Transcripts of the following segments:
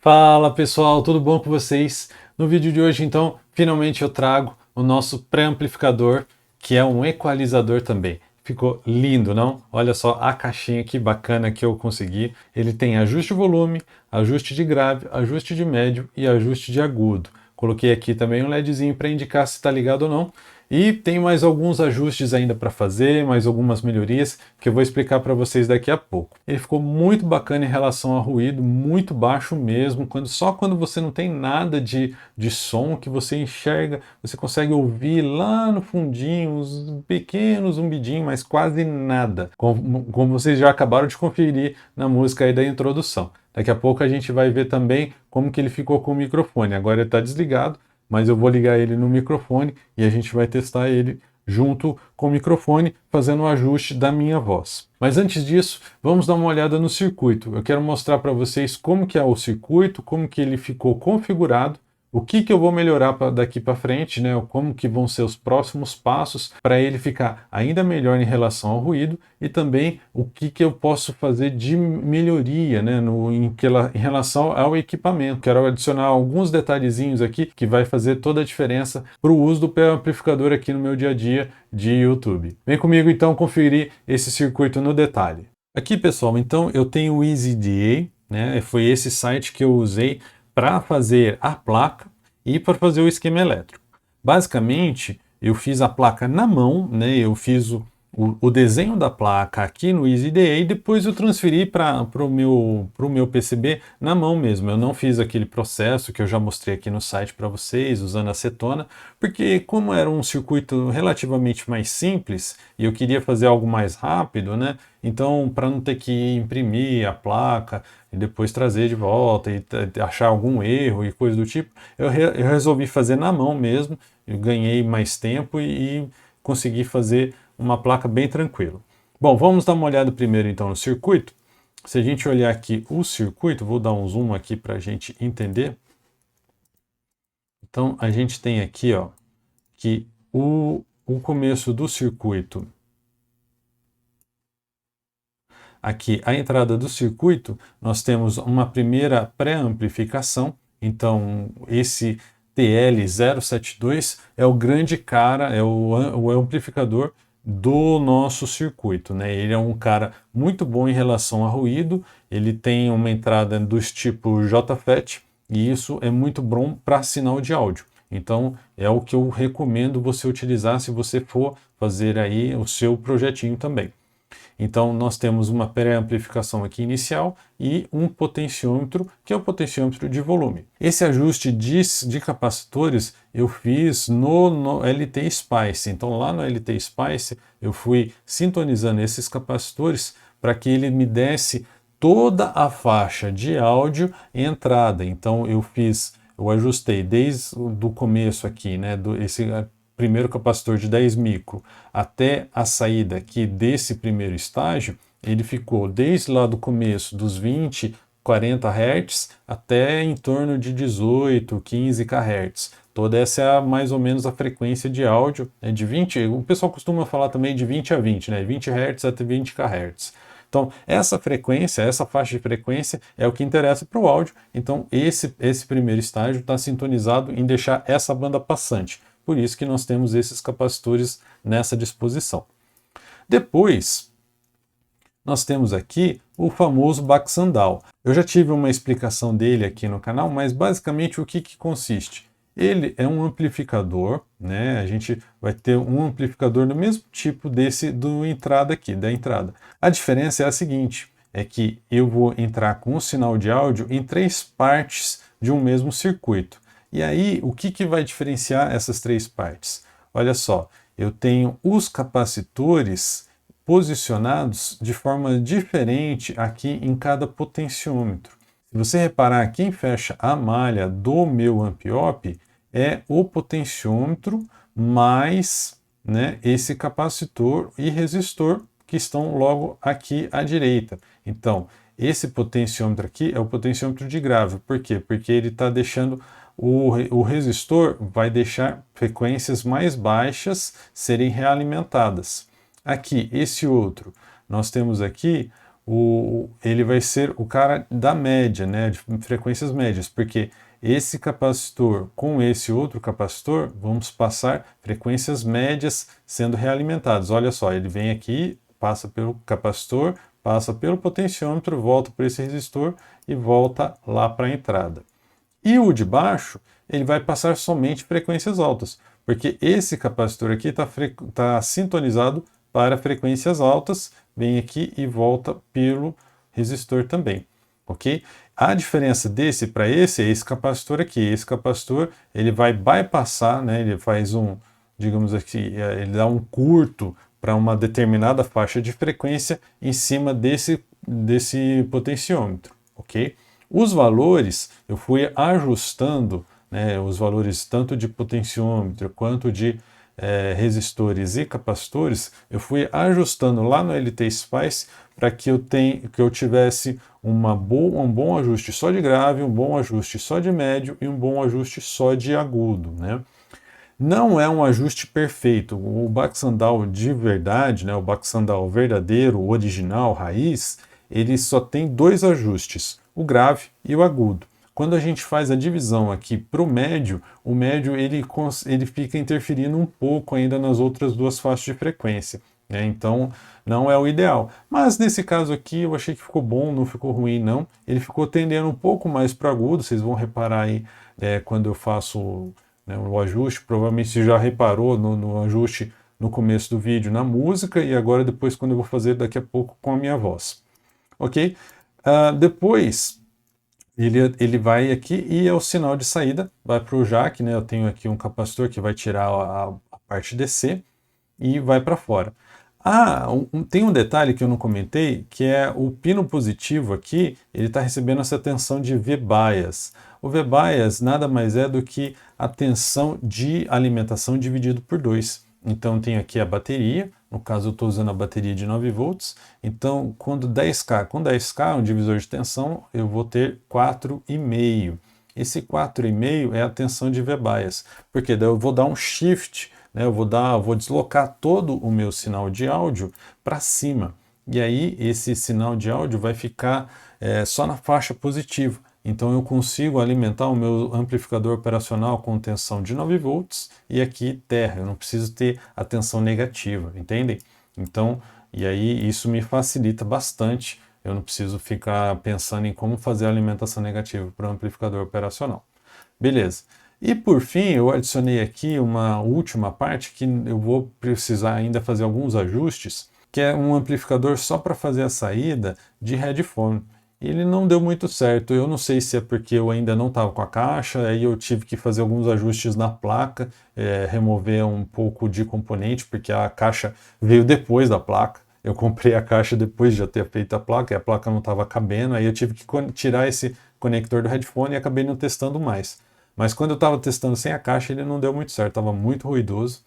Fala pessoal, tudo bom com vocês? No vídeo de hoje, então, finalmente eu trago o nosso pré-amplificador, que é um equalizador também. Ficou lindo, não? Olha só a caixinha que bacana que eu consegui. Ele tem ajuste de volume, ajuste de grave, ajuste de médio e ajuste de agudo. Coloquei aqui também um LEDzinho para indicar se está ligado ou não. E tem mais alguns ajustes ainda para fazer, mais algumas melhorias que eu vou explicar para vocês daqui a pouco. Ele ficou muito bacana em relação ao ruído, muito baixo mesmo, só quando você não tem nada de som que você enxerga, você consegue ouvir lá no fundinho uns pequenos zumbidinhos, mas quase nada, como vocês já acabaram de conferir na música aí da introdução. Daqui a pouco a gente vai ver também como que ele ficou com o microfone. Agora ele está desligado, mas eu vou ligar ele no microfone e a gente vai testar ele junto com o microfone, fazendo o ajuste da minha voz. Mas antes disso, vamos dar uma olhada no circuito. Eu quero mostrar para vocês como que é o circuito, como que ele ficou configurado, o que eu vou melhorar daqui para frente, né? Como que vão ser os próximos passos para ele ficar ainda melhor em relação ao ruído e também o que eu posso fazer de melhoria, né? Em relação ao equipamento. Quero adicionar alguns detalhezinhos aqui que vai fazer toda a diferença para o uso do amplificador aqui no meu dia a dia de YouTube. Vem comigo então conferir esse circuito no detalhe. Aqui pessoal, então eu tenho o EasyDA, né? Foi esse site que eu usei para fazer a placa e para fazer o esquema elétrico. Basicamente, eu fiz a placa na mão, né? Eu fiz o desenho da placa aqui no EasyDA e depois eu transferi para o meu PCB na mão mesmo. Eu não fiz aquele processo que eu já mostrei aqui no site para vocês, usando acetona, porque como era um circuito relativamente mais simples e eu queria fazer algo mais rápido, né? Então, para não ter que imprimir a placa e depois trazer de volta e achar algum erro e coisa do tipo, eu resolvi fazer na mão mesmo. Eu ganhei mais tempo e consegui fazer uma placa bem tranquila. Bom, vamos dar uma olhada primeiro então no circuito. Se a gente olhar aqui o circuito, vou dar um zoom aqui para a gente entender. Então, a gente tem aqui, ó, que o começo do circuito, aqui a entrada do circuito, nós temos uma primeira pré-amplificação. Então, esse TL072 é o grande cara, é o amplificador do nosso circuito, né? Ele é um cara muito bom em relação a ruído, ele tem uma entrada dos tipos JFET e isso é muito bom para sinal de áudio. Então é o que eu recomendo você utilizar se você for fazer aí o seu projetinho também. Então nós temos uma pré-amplificação aqui inicial e um potenciômetro, que é o potenciômetro de volume. Esse ajuste de capacitores eu fiz no LT Spice. Então lá no LT Spice eu fui sintonizando esses capacitores para que ele me desse toda a faixa de áudio e entrada. Então eu ajustei desde o começo aqui, né, esse primeiro capacitor de 10 micro até a saída aqui desse primeiro estágio, ele ficou desde lá do começo dos 20, 40 Hz até em torno de 18, 15 kHz. Toda essa é mais ou menos a frequência de áudio, né, de 20, o pessoal costuma falar também de 20 a 20, né, 20 Hz até 20 kHz. Então, essa frequência, essa faixa de frequência é o que interessa para o áudio. Então, esse primeiro estágio está sintonizado em deixar essa banda passante. Por isso que nós temos esses capacitores nessa disposição. Depois, nós temos aqui o famoso Baxandal. Eu já tive uma explicação dele aqui no canal, mas basicamente o que consiste? Ele é um amplificador, né? A gente vai ter um amplificador do mesmo tipo desse da entrada. A diferença é a seguinte, é que eu vou entrar com um sinal de áudio em 3 partes de um mesmo circuito. E aí, o que vai diferenciar essas 3 partes? Olha só, eu tenho os capacitores posicionados de forma diferente aqui em cada potenciômetro. Se você reparar, quem fecha a malha do meu amp-op é o potenciômetro mais, né, esse capacitor e resistor que estão logo aqui à direita. Então, esse potenciômetro aqui é o potenciômetro de grave. Por quê? Porque ele está deixando o resistor vai deixar frequências mais baixas serem realimentadas. Aqui, esse outro, nós temos aqui ele vai ser o cara da média, né, de frequências médias, porque esse capacitor com esse outro capacitor, vamos passar frequências médias sendo realimentadas. Olha só, ele vem aqui, passa pelo capacitor, passa pelo potenciômetro, volta por esse resistor e volta lá para a entrada. E o de baixo, ele vai passar somente frequências altas, porque esse capacitor aqui está sintonizado para frequências altas, vem aqui e volta pelo resistor também, ok? A diferença desse para esse é esse capacitor aqui. Esse capacitor, ele vai bypassar, né? Ele faz digamos aqui, ele dá um curto para uma determinada faixa de frequência em cima desse potenciômetro, ok? Os valores eu fui ajustando, né, os valores tanto de potenciômetro quanto de resistores e capacitores, eu fui ajustando lá no LT-Spice para que eu tivesse um bom ajuste só de grave, um bom ajuste só de médio e um bom ajuste só de agudo, né? Não é um ajuste perfeito. O Baxandal de verdade, né, o Baxandal verdadeiro, original, raiz, ele só tem dois ajustes, o grave e o agudo. Quando a gente faz a divisão aqui para o médio ele fica interferindo um pouco ainda nas outras duas faixas de frequência, né? Então não é o ideal. Mas nesse caso aqui eu achei que ficou bom, não ficou ruim não. Ele ficou tendendo um pouco mais para agudo, vocês vão reparar aí quando eu faço, né, o ajuste, provavelmente você já reparou no ajuste no começo do vídeo na música e agora depois quando eu vou fazer daqui a pouco com a minha voz, ok? Depois ele vai aqui e é o sinal de saída, vai para o jack, né? Eu tenho aqui um capacitor que vai tirar a parte DC e vai para fora. Tem um detalhe que eu não comentei, que é o pino positivo aqui, ele está recebendo essa tensão de V-bias. O V-bias nada mais é do que a tensão de alimentação dividido por 2. Então tem aqui a bateria, no caso eu estou usando a bateria de 9 volts, então com 10K, um divisor de tensão, eu vou ter 4,5. Esse 4,5 é a tensão de V-bias, porque daí eu vou dar um shift, né, eu vou deslocar todo o meu sinal de áudio para cima. E aí esse sinal de áudio vai ficar só na faixa positiva. Então eu consigo alimentar o meu amplificador operacional com tensão de 9 volts e aqui terra. Eu não preciso ter a tensão negativa, entendem? Então, e aí isso me facilita bastante. Eu não preciso ficar pensando em como fazer a alimentação negativa para o amplificador operacional. Beleza. E por fim, eu adicionei aqui uma última parte que eu vou precisar ainda fazer alguns ajustes, que é um amplificador só para fazer a saída de headphone. Ele não deu muito certo, eu não sei se é porque eu ainda não estava com a caixa, aí eu tive que fazer alguns ajustes na placa, remover um pouco de componente, porque a caixa veio depois da placa. Eu comprei a caixa depois de já ter feito a placa, e a placa não estava cabendo, aí eu tive que tirar esse conector do headphone e acabei não testando mais. Mas quando eu estava testando sem a caixa, ele não deu muito certo, estava muito ruidoso.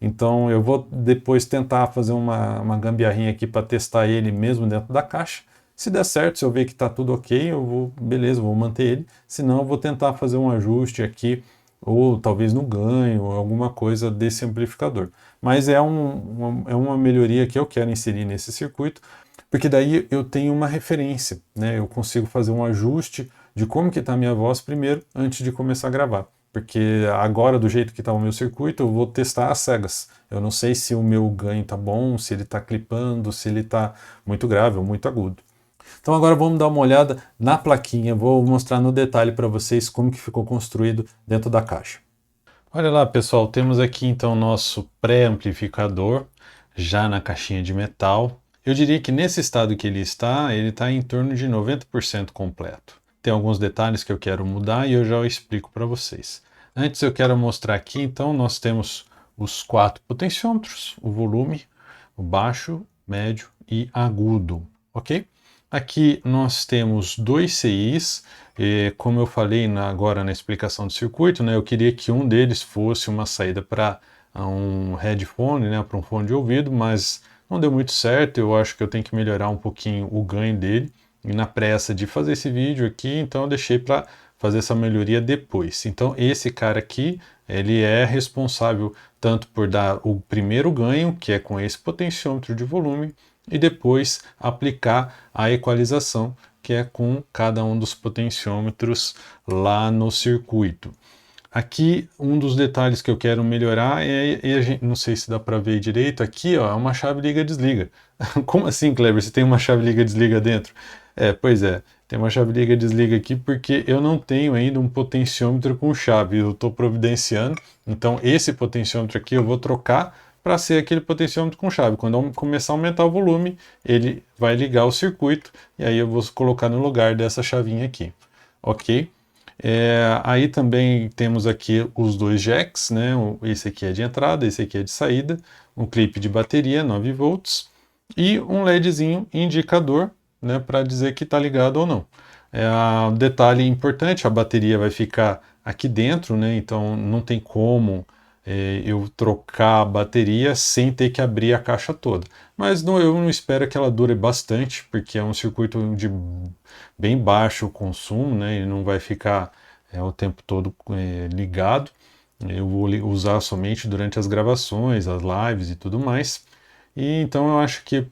Então eu vou depois tentar fazer uma gambiarrinha aqui para testar ele mesmo dentro da caixa. Se der certo, se eu ver que está tudo ok, beleza, vou manter ele. Se não, eu vou tentar fazer um ajuste aqui, ou talvez no ganho, ou alguma coisa desse amplificador. Mas é uma melhoria que eu quero inserir nesse circuito, porque daí eu tenho uma referência, né? Eu consigo fazer um ajuste de como que está a minha voz primeiro, antes de começar a gravar. Porque agora, do jeito que está o meu circuito, eu vou testar às cegas. Eu não sei se o meu ganho está bom, se ele está clipando, se ele está muito grave ou muito agudo. Então agora vamos dar uma olhada na plaquinha, vou mostrar no detalhe para vocês como que ficou construído dentro da caixa. Olha lá, pessoal, temos aqui então nosso pré-amplificador já na caixinha de metal. Eu diria que nesse estado que ele está em torno de 90% completo. Tem alguns detalhes que eu quero mudar e eu já explico para vocês. Antes eu quero mostrar aqui, então, nós temos os 4 potenciômetros, o volume, o baixo, médio e agudo, ok? Aqui nós temos 2 CIs, como eu falei agora na explicação do circuito, né, eu queria que um deles fosse uma saída para um headphone, né, para um fone de ouvido, mas não deu muito certo, eu acho que eu tenho que melhorar um pouquinho o ganho dele, e na pressa de fazer esse vídeo aqui, então eu deixei para fazer essa melhoria depois. Então esse cara aqui, ele é responsável tanto por dar o primeiro ganho, que é com esse potenciômetro de volume, e depois aplicar a equalização, que é com cada um dos potenciômetros lá no circuito. Aqui, um dos detalhes que eu quero melhorar não sei se dá para ver direito, aqui ó, é uma chave liga-desliga. Como assim, Kleber? Você tem uma chave liga-desliga dentro? Pois é, tem uma chave liga-desliga aqui porque eu não tenho ainda um potenciômetro com chave, eu estou providenciando, então esse potenciômetro aqui eu vou trocar para ser aquele potenciômetro com chave. Quando eu começar a aumentar o volume, ele vai ligar o circuito e aí eu vou colocar no lugar dessa chavinha aqui, ok? Aí também temos aqui os dois jacks, né? Esse aqui é de entrada, esse aqui é de saída, um clipe de bateria 9 volts e um LEDzinho indicador, né, para dizer que está ligado ou não. Detalhe importante, a bateria vai ficar aqui dentro, né? Então não tem como eu trocar a bateria sem ter que abrir a caixa toda. Mas eu não espero que ela dure bastante, porque é um circuito de bem baixo consumo, né? E não vai ficar o tempo todo ligado. Eu vou usar somente durante as gravações, as lives e tudo mais. E então eu acho que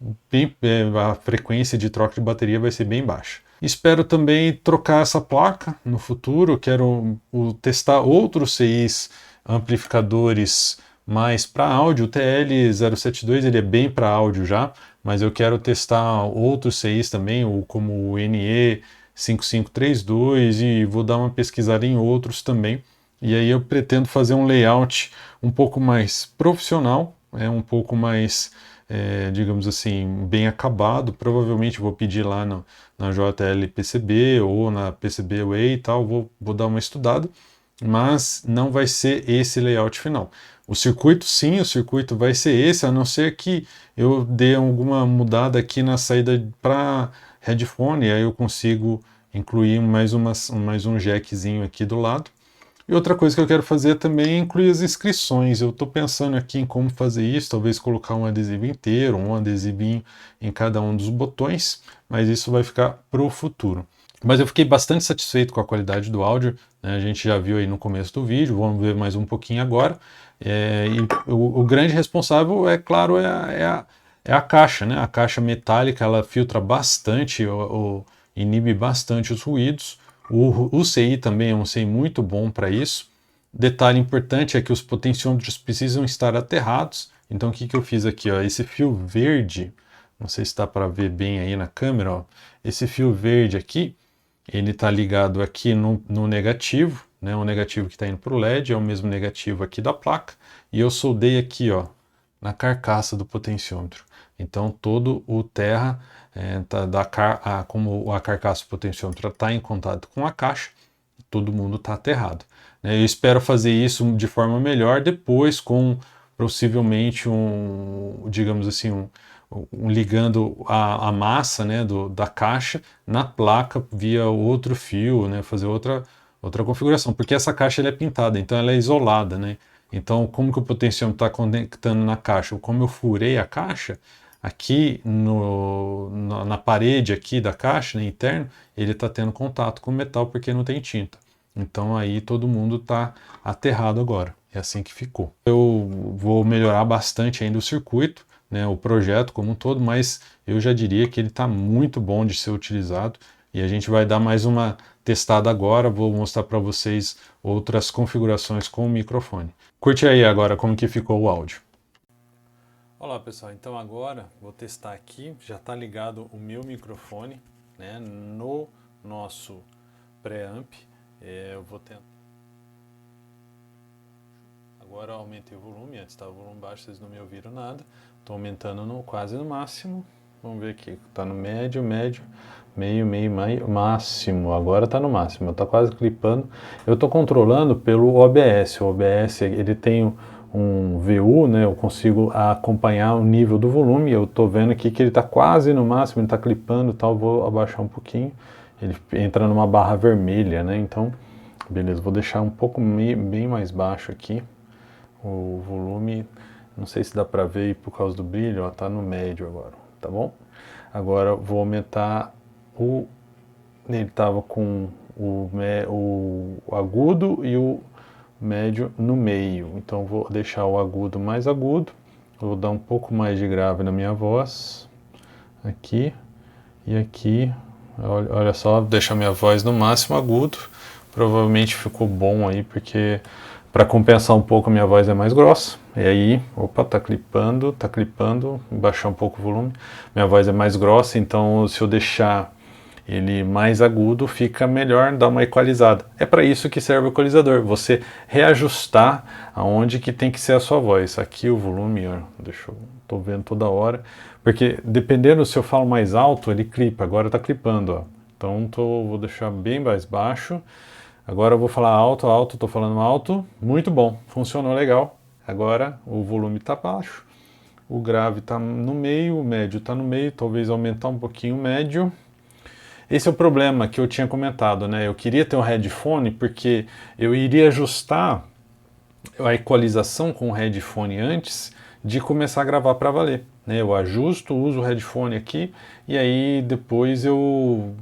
a frequência de troca de bateria vai ser bem baixa. Espero também trocar essa placa no futuro. Quero testar outros CIs amplificadores mais para áudio. O TL072 ele é bem para áudio já, mas eu quero testar outros CIs também, como o NE5532, e vou dar uma pesquisada em outros também. E aí eu pretendo fazer um layout um pouco mais profissional, um pouco mais, digamos assim, bem acabado. Provavelmente vou pedir lá na JL-PCB ou na PCB-Way e tal, vou dar uma estudada, mas não vai ser esse layout final. O circuito, sim, o circuito vai ser esse, a não ser que eu dê alguma mudada aqui na saída para headphone, e aí eu consigo incluir mais um jackzinho aqui do lado. E outra coisa que eu quero fazer também é incluir as inscrições. Eu estou pensando aqui em como fazer isso, talvez colocar um adesivo inteiro, um adesivinho em cada um dos botões, mas isso vai ficar para o futuro. Mas eu fiquei bastante satisfeito com a qualidade do áudio, né? A gente já viu aí no começo do vídeo, vamos ver mais um pouquinho agora. E o grande responsável, é claro, é a caixa, né? A caixa metálica, ela filtra bastante, inibe bastante os ruídos. O CI também é um CI muito bom para isso. Detalhe importante é que os potenciômetros precisam estar aterrados. Então o que eu fiz aqui? Ó? Esse fio verde, não sei se dá para ver bem aí na câmera, ó. Esse fio verde aqui, ele está ligado aqui no negativo, né? O negativo que está indo para o LED é o mesmo negativo aqui da placa. E eu soldei aqui, ó, na carcaça do potenciômetro. Então todo o terra, como a carcaça do potenciômetro está em contato com a caixa, todo mundo está aterrado. Eu espero fazer isso de forma melhor depois, com possivelmente digamos assim, ligando a massa, né, da caixa na placa via outro fio, né, fazer outra configuração, porque essa caixa ela é pintada, então ela é isolada, né? Então, como que o potenciômetro está conectando na caixa? Como eu furei a caixa, aqui na parede aqui da caixa, né, interno, ele está tendo contato com o metal porque não tem tinta. Então aí todo mundo está aterrado agora. É assim que ficou. Eu vou melhorar bastante ainda o circuito, né, o projeto como um todo, mas eu já diria que ele está muito bom de ser utilizado. E a gente vai dar mais uma testada agora. Vou mostrar para vocês outras configurações com o microfone. Curte aí agora como que ficou o áudio. Olá pessoal, então agora vou testar aqui, já está ligado o meu microfone, né, no nosso preamp. Eu vou tentar. Agora eu aumentei o volume, antes estava o volume baixo, vocês não me ouviram nada. Estou aumentando quase no máximo. Vamos ver aqui, está no médio, meio, máximo. Agora está no máximo, está quase clipando. Eu estou controlando pelo OBS. O OBS ele tem um VU, né? Eu consigo acompanhar o nível do volume. Eu estou vendo aqui que ele está quase no máximo, ele está clipando, tal. Vou abaixar um pouquinho. Ele entra numa barra vermelha, né? Então, beleza. Vou deixar um pouco bem mais baixo aqui o volume. Não sei se dá para ver aí por causa do brilho. Ó, tá no médio agora, tá bom? Agora vou aumentar ele estava com o agudo e o médio no meio. Então vou deixar o agudo mais agudo. Vou dar um pouco mais de grave na minha voz. aqui e aqui. Olha só, deixa a minha voz no máximo agudo. Provavelmente ficou bom aí, porque para compensar um pouco a minha voz é mais grossa. E aí, opa, tá clipando, baixar um pouco o volume. Minha voz é mais grossa, então se eu deixar ele mais agudo, fica melhor, dá uma equalizada. É para isso que serve o equalizador, você reajustar aonde que tem que ser a sua voz. Aqui o volume, ó, tô vendo toda hora, porque dependendo se eu falo mais alto, ele clipa, agora tá clipando, ó. Então vou deixar bem mais baixo. Agora eu vou falar alto, alto, tô falando alto, muito bom, funcionou legal. Agora o volume tá baixo, o grave tá no meio, o médio tá no meio, talvez aumentar um pouquinho o médio. Esse é o problema que eu tinha comentado, né? Eu queria ter um headphone porque eu iria ajustar a equalização com o headphone antes de começar a gravar para valer. Né? Eu ajusto, uso o headphone aqui e aí depois eu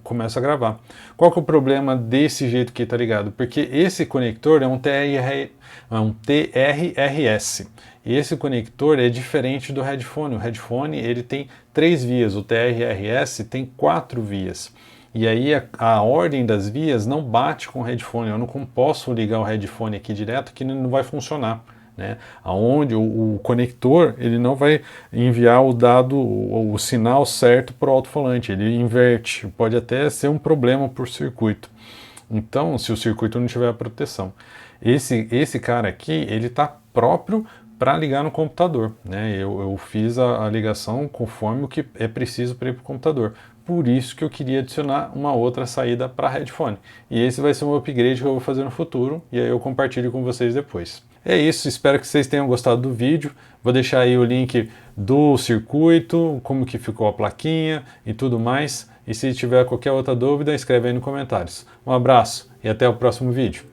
começo a gravar. Qual que é o problema desse jeito que tá ligado? Porque esse conector é um TRRS. E esse conector é diferente do headphone. O headphone ele tem 3 vias, o TRRS tem 4 vias. E aí a ordem das vias não bate com o headphone. Eu não posso ligar o headphone aqui direto que não vai funcionar. Né? Aonde o conector ele não vai enviar o dado, o sinal certo para o alto-falante, ele inverte. Pode até ser um problema por circuito. Então, se o circuito não tiver a proteção. Esse cara aqui, ele está próprio para ligar no computador. Né? Eu fiz a ligação conforme o que é preciso para ir para o computador. Por isso que eu queria adicionar uma outra saída para headphone. E esse vai ser um upgrade que eu vou fazer no futuro e aí eu compartilho com vocês depois. É isso, espero que vocês tenham gostado do vídeo. Vou deixar aí o link do circuito, como que ficou a plaquinha e tudo mais. E se tiver qualquer outra dúvida, escreve aí nos comentários. Um abraço e até o próximo vídeo.